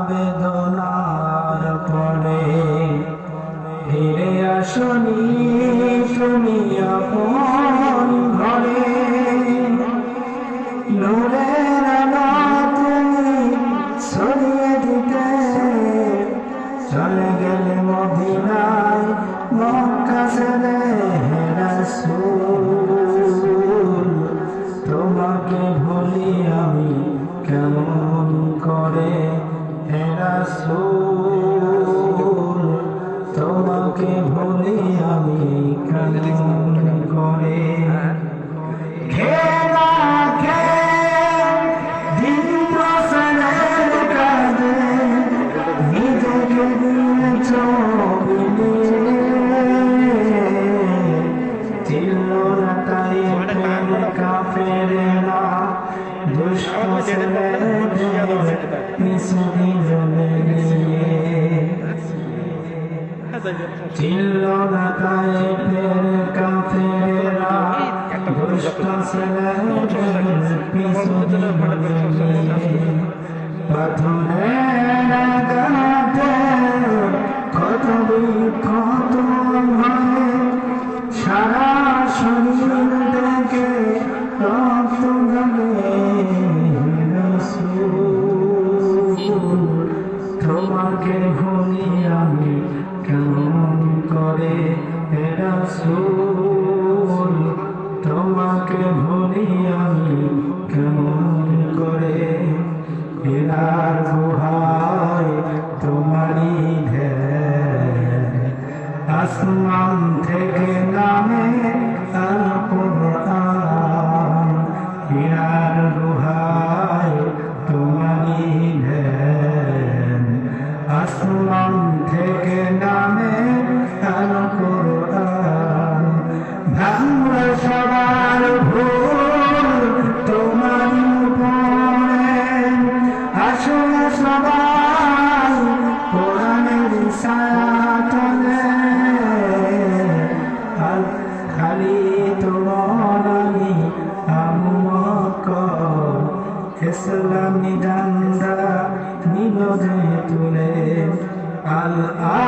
বেদনার পরে ফিরে আসনি তুমি আপন ঘরে, নূরের আলো তুমি ছড়িয়ে দিতে চলে গেলে মদিনায় মক্কা ছেড়ে। হে রাসূল তোমাকে ভুলি আমি কেমন করে, হে রাসূল তোমাকে ভুলি আমি কেমন করে। খেলা দিন প্রসারের কাজে নিজেকে দিয়ে ছবি চিল্ল না তাই কাফেরেরা দুষ্ট ছেলেদের পিছনে জলে গিয়ে চিল্ল না তাই কাফেরেরা দুষ্ট ছেলেদের পিছনে জলে গিয়ে পাথরের আঘাতে কত বিক্ষত ভয়ে সারা শরীর থেকে রক্ত গলে। তোমাকে ভুলি আমি কেমন করে, হে রাসূল তোমাকে ভুলি আমি কেমন করে। হীরার গুহায় তোমারই ধ্যান, আসমান থেকে নামে আল কুরআন। হীরার গুহায় তোমারই ধ্যান, আসমান থেকে নামে আল কুরআন। ভাঙা সবার ভুল তোমারই উপরে, আসলে সবাই কোরআনের ছায়াতলে। খালি তোমার আমি ইসলামী ডান্ডা নিবদে তুলে। আল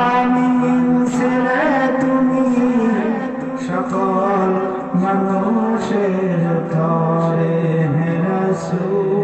আমিন ছেলে তুমি সকল মানুষের তরে, হে রাসূল